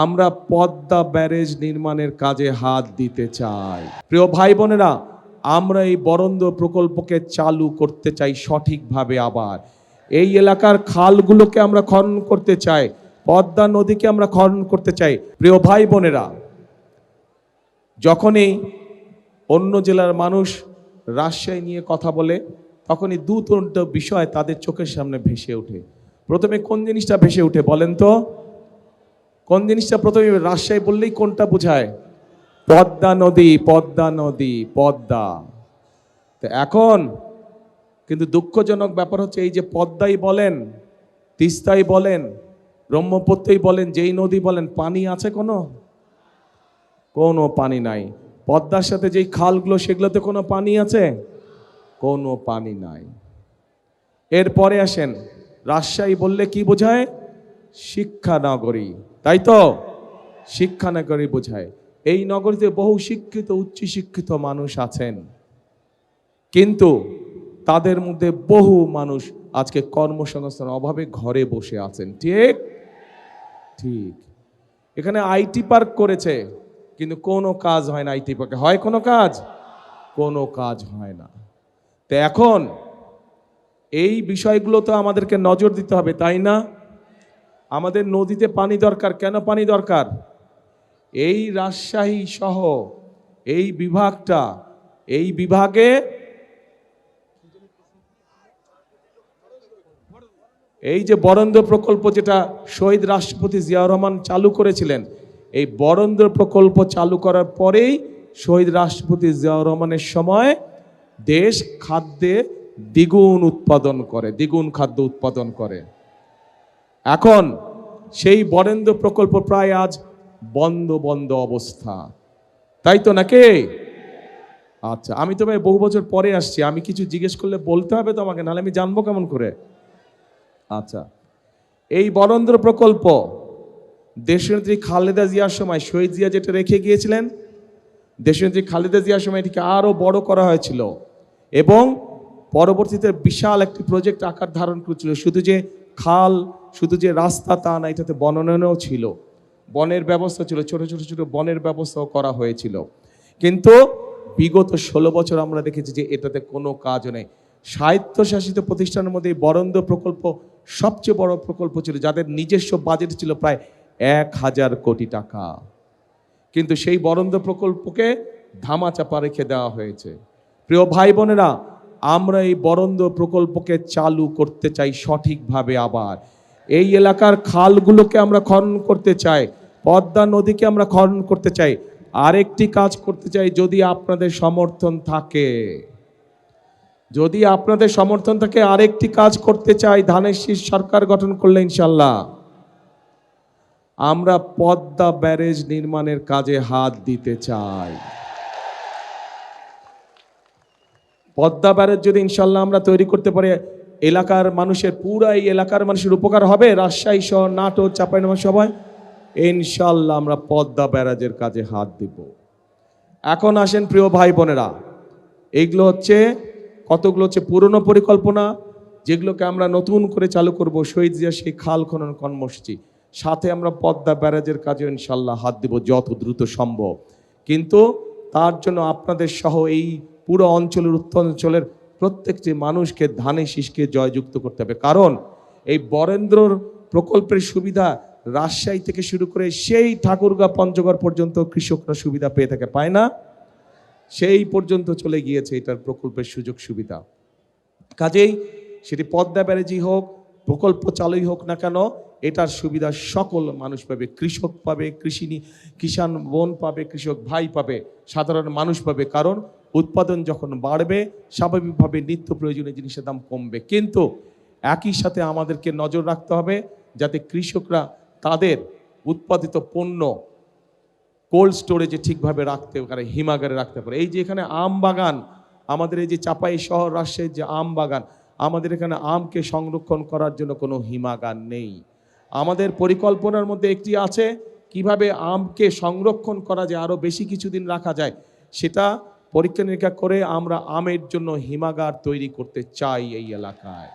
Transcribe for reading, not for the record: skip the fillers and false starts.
আমরা পদ্মা ব্যারেজ নির্মাণের কাজে হাত দিতে চাই। প্রিয় ভাই বোনেরা, আমরা এই বরেন্দ্র প্রকল্পকে চালু করতে চাই সঠিকভাবে। আবার এই এলাকার খালগুলোকে আমরা খনন করতে চাই, পদ্মা নদীকে আমরা খনন করতে চাই। প্রিয় ভাই বোনেরা, যখনই অন্য জেলার মানুষ রাজশাহী নিয়ে কথা বলে, তখনই দুটো বিষয় তাদের চোখের সামনে ভেসে ওঠে। প্রথমে কোন জিনিসটা ভেসে ওঠে বলেন তো? কোন জিনিসটা প্রথমে রাজশাহী বললেই কোনটা বোঝায়? পদ্মা নদী, পদ্মা নদী, পদ্মা। তো এখন কিন্তু দুঃখজনক ব্যাপার হচ্ছে, এই যে পদ্মাই বলেন, তিস্তাই বলেন, ব্রহ্মপুত্রই বলেন, যেই নদী বলেন, পানি আছে কোনো পানি নাই। পদ্মার সাথে যেই খালগুলো, সেগুলোতে কোনো পানি আছে? কোনো পানি নাই। এরপরে আসেন, রাজশাহী বললে কি বোঝায়? শিক্ষা নগরী, তাই তো? শিক্ষা নগরী বোঝায়। এই নগরীতে বহু শিক্ষিত, উচ্চ শিক্ষিত মানুষ আছেন, কিন্তু তাদের মধ্যে বহু মানুষ আজকে কর্মসংস্থানের অভাবে ঘরে বসে আছেন। ঠিক ঠিক এখানে আইটি পার্ক করেছে, কিন্তু কোনো কাজ হয় না। আইটি পার্কে হয় কোনো কাজ? কোনো কাজ হয় না। তো এখন এই বিষয়গুলো তো আমাদেরকে নজর দিতে হবে, তাই না? আমাদের নদীতে পানি দরকার। কেন পানি দরকার? এই রাজশাহী সহ এই বিভাগটা, এই বিভাগে এই যে বরেন্দ্র প্রকল্প, যেটা শহীদ রাষ্ট্রপতি জিয়াউর রহমান চালু করেছিলেন, এই বরেন্দ্র প্রকল্প চালু করার পরেই শহীদ রাষ্ট্রপতি জিয়াউর রহমানের সময় দেশ খাদ্যে দ্বিগুণ উৎপাদন করে, দ্বিগুণ খাদ্য উৎপাদন করে। এখন সেই বরেন্দ্র প্রকল্প প্রায় আজ বন্ধ অবস্থা, তাই তো নাকি? আচ্ছা, আমি তো ভাই বহু বছর পরে আসছি, আমি কিছু জিজ্ঞেস করলে বলতে হবে তো আমাকে, নাহলে আমি জানবো কেমন করে? আচ্ছা, এই বরেন্দ্র প্রকল্প দেশনেত্রী খালেদা জিয়ার সময় শহীদ জিয়া যেটা রেখে গিয়েছিলেন, দেশনেত্রী খালেদা জিয়ার সময় এটিকে আরো বড় করা হয়েছিল এবং পরবর্তীতে বিশাল একটি প্রজেক্ট আকার ধারণ করেছিল। শুধু যে খাল, শুধু যে রাস্তা তা না, এটাতে বনায়নও ছিল, বনের ব্যবস্থা ছিল, ছোট ছোট বনের ব্যবস্থাও করা হয়েছিল। কিন্তু বিগত 16 বছর আমরা দেখেছি যে এটাতে কোনো কাজ নেই। স্বায়ত্তশাসিত প্রতিষ্ঠানের মধ্যে বরেন্দ্র প্রকল্প সবচেয়ে বড় প্রকল্প ছিল, যাদের নিজস্ব বাজেট ছিল প্রায় 1000 কোটি টাকা, কিন্তু সেই বরেন্দ্র প্রকল্পকে ধামাচাপা রেখে দেওয়া হয়েছে। প্রিয় ভাই বোনেরা, আমরা এই বরেন্দ্র প্রকল্পকে চালু করতে চাই সঠিকভাবে। আবার এই এলাকার খালগুলোকে আমরা খনন করতে চাই, পদ্মা নদীকে আমরা খনন করতে চাই। আরেকটি কাজ করতে চাই, যদি আপনাদের সমর্থন থাকে, যদি আপনাদের সমর্থন থাকে, আরেকটি কাজ করতে চাই। ধানের শীষ সরকার গঠন করলে ইনশাল্লাহ আমরা পদ্মা ব্যারেজ নির্মাণের কাজে হাত দিতে চাই। পদ্মা ব্যারেজ যদি ইনশাল্লাহ আমরা তৈরি করতে পারি, এলাকার মানুষের, পুরো এই এলাকার মানুষের উপকার হবে। রাজশাহী সহ নাটোর, চাঁপাইনবাবগঞ্জ সবাই ইনশাল্লাহ আমরা পদ্মা ব্যারেজের কাজে হাত দিব। এখন আসেন প্রিয় ভাই বোনেরা, এইগুলো হচ্ছে কতগুলো হচ্ছে পুরনো পরিকল্পনা, যেগুলোকে আমরা নতুন করে চালু করব। শহীদ জিয়া সেই খাল খনন কর্মসূচি, সাথে আমরা পদ্মা ব্যারেজের কাজে ইনশাল্লাহ হাত দিব যত দ্রুত সম্ভব। কিন্তু তার জন্য আপনাদের সহ এই পুরো অঞ্চলের, উত্তরাঞ্চলের প্রত্যেকটি মানুষকে ধানের শীষকে জয়যুক্ত করতে হবে। কারণ এই বরেন্দ্র প্রকল্পের সুবিধা রাজশাহী থেকে শুরু করে সেই ঠাকুরগাঁ, পঞ্চগড় পর্যন্ত কৃষকরা সুবিধা পেয়ে থাকে, পায় না? সেই পর্যন্ত চলে গিয়েছে এটার প্রকল্পের সুযোগ সুবিধা। কাজেই সেটি পদ্মা ব্যারেজই হোক, প্রকল্প চালুই হোক না কেন, এটার সুবিধা সকল মানুষ পাবে। কৃষক পাবে, কিষাণ বোন পাবে, কৃষক ভাই পাবে, সাধারণ মানুষ পাবে। কারণ উৎপাদন যখন বাড়বে, স্বাভাবিকভাবে নিত্য প্রয়োজনীয় জিনিসের দাম কমবে। কিন্তু একই সাথে আমাদেরকে নজর রাখতে হবে যাতে কৃষকরা তাদের উৎপাদিত পণ্য কোল্ড স্টোরেজে ঠিকভাবে রাখতে পারে, হিমাগারে রাখতে পারে। এই যে এখানে আম বাগান, আমাদের এই যে চাপাই শহর রাজশাহীর যে আম বাগান, আমাদের এখানে আমকে সংরক্ষণ করার জন্য কোনো হিমাগার নেই। আমাদের পরিকল্পনার মধ্যে একটি আছে, কিভাবে আমকে সংরক্ষণ করা যায়, আরো বেশি কিছুদিন রাখা যায়, সেটা পরীক্ষা নিরীক্ষা করে আমরা আমের জন্য হিমাগার তৈরি করতে চাই এই এলাকায়।